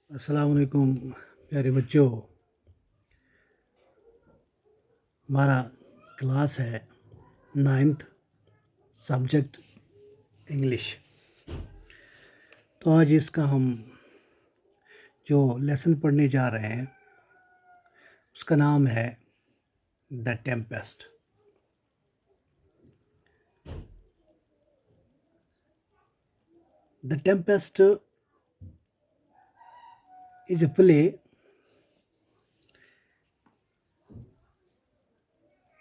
अस्सलाम वालेकुम प्यारे बच्चों। हमारा क्लास है 9th सब्जेक्ट इंग्लिश। तो आज इसका हम जो लेसन पढ़ने जा रहे हैं उसका नाम है the Tempest. The Tempest is a play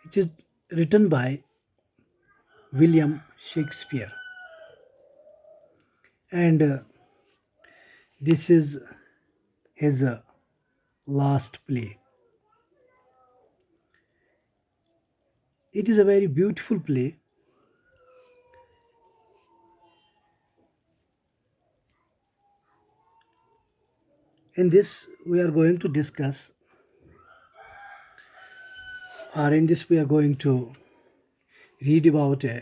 which is written by William Shakespeare, and this is his last play. It is a very beautiful play. In this we are going to discuss, or in this we are going to read about a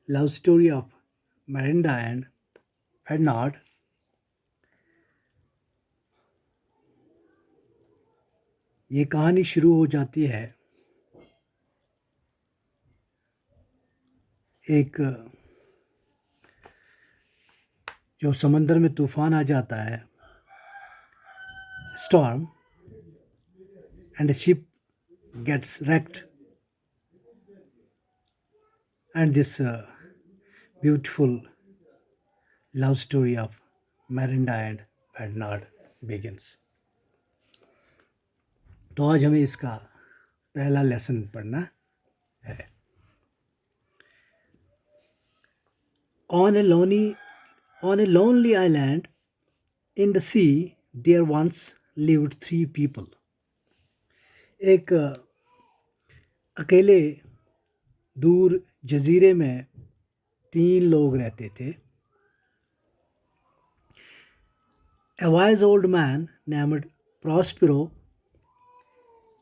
love story of Miranda and Fernand. ये कहानी शुरू हो जाती है एक जो समंदर में तूफान आ जाता है, storm, and the ship gets wrecked, and this beautiful love story of Miranda and Fernand begins. तो आज हमें इसका पहला लेसन पढ़ना है। On a lonely island in the sea there once lived 3 people. एक अकेले दूर जजीरे में 3 लोग रहते थे। A wise old man named Prospero,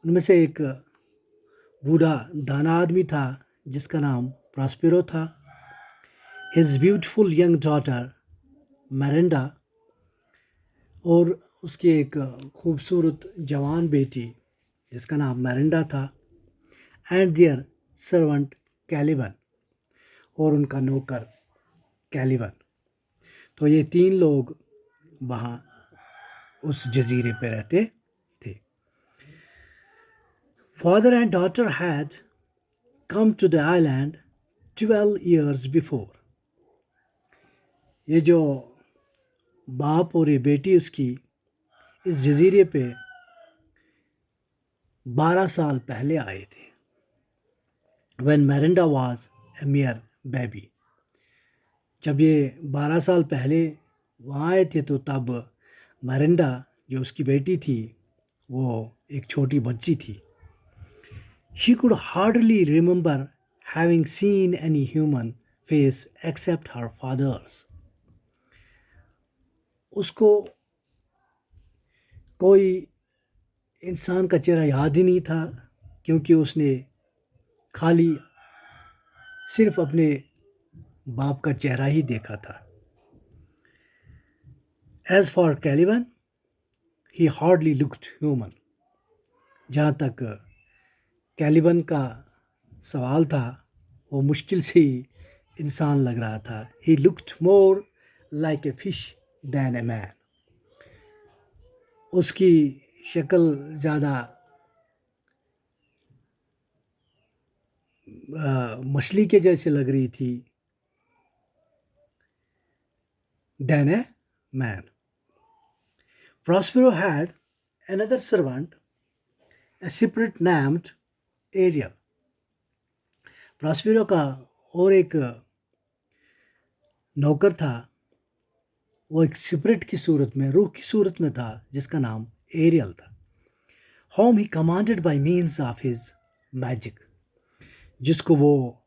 उनमें से एक बूढ़ा दाना आदमी था जिसका नाम प्रॉस्पेरो था। His beautiful young daughter Miranda, और उसकी एक खूबसूरत जवान बेटी जिसका नाम मैरिंडा था। एंड देयर सर्वेंट कैलिबन, और उनका नौकर कैलिबन। तो ये 3 लोग वहाँ उस जजीरे पे रहते थे। Father and daughter had come to the island 12 years before. ये जो बाप और ये बेटी उसकी इस जजीरे पे 12 साल पहले आए थे। When Miranda was a mere baby, जब ये 12 साल पहले वहाँ आए थे तो तब मैरिंडा जो उसकी बेटी थी वो एक छोटी बच्ची थी। She could hardly remember having seen any human face except her father's. उसको कोई इंसान का चेहरा याद ही नहीं था क्योंकि उसने खाली सिर्फ अपने बाप का चेहरा ही देखा था। As for Caliban, he hardly looked human. जहाँ तक कैलिबन का सवाल था वो मुश्किल से ही इंसान लग रहा था। He looked more like a fish than a man. उसकी शक्ल ज़्यादा मछली के जैसे लग रही थी than a man. Prospero had another servant, a separate named Ariel. Prospero का और एक नौकर था, वो एक सेपरेट की सूरत में, रूह की सूरत में था जिसका नाम एरियल था। Whom he commanded by means of his magic, जिसको वो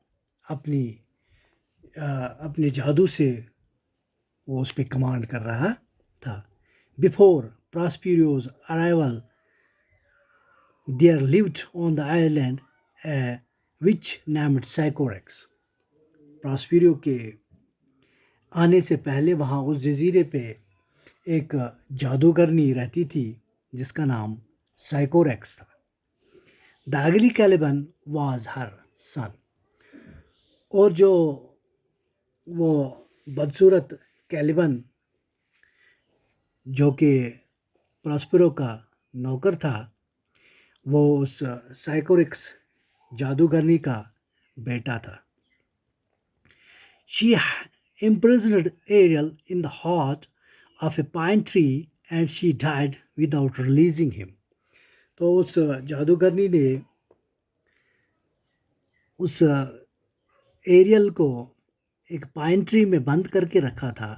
अपने जादू से वो उस पर कमांड कर रहा था। Before Prospero's arrival, there lived on the island a witch named Sycorax. Prospero के आने से पहले वहाँ उस जजीरे पे एक जादूगरनी रहती थी जिसका नाम साइकोरेक्स था। The ugly Caliban was her सन। और जो वो बदसूरत कैलिबन जो कि प्रॉस्पेरो का नौकर था, वो उस साइकोरिक्स जादूगरनी का बेटा था। She imprisoned Ariel in the heart of a pine tree and she died without releasing him. तो उस जादूगरनी ने उस एरियल को एक पाइन ट्री में बंद करके रखा था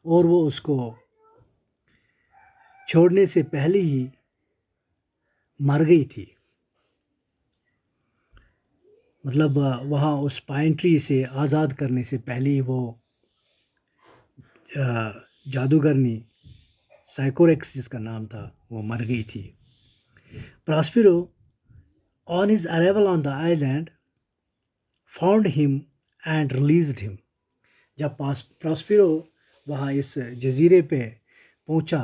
और वो उसको छोड़ने से पहले ही मर गई थी। मतलब वहाँ उस पाइन ट्री से आज़ाद करने से पहले ही वो जादूगरनी साइकोरेक्स जिसका नाम था वो मर गई थी। Prospero on his arrival on the island found him and released him. जब प्रॉस्पेरो वहाँ इस जजीरे पे पहुँचा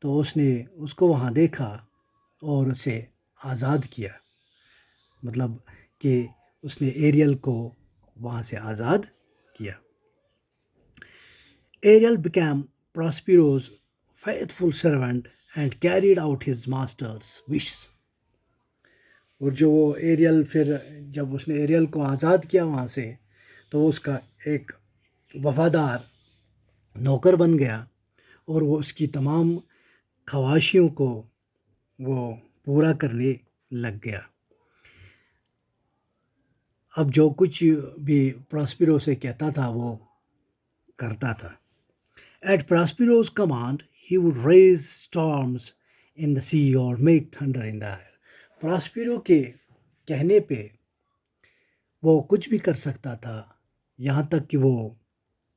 तो उसने उसको वहाँ देखा और उसे आज़ाद किया। मतलब कि उसने एरियल को वहाँ से आज़ाद किया। Ariel became Prospero's faithful servant and carried out his master's wish। और जो वो एरियल फिर जब उसने एरियल को आज़ाद किया वहाँ से तो उसका एक वफादार नौकर बन गया और वो उसकी तमाम ख्वाहिशों को वो पूरा करने लग गया। अब जो कुछ भी प्रॉस्पेरो से कहता था वो करता था। At Prospero's command, he would raise storms in the sea or make thunder in the air। Prospero के कहने पे वो कुछ भी कर सकता था, यहाँ तक कि वो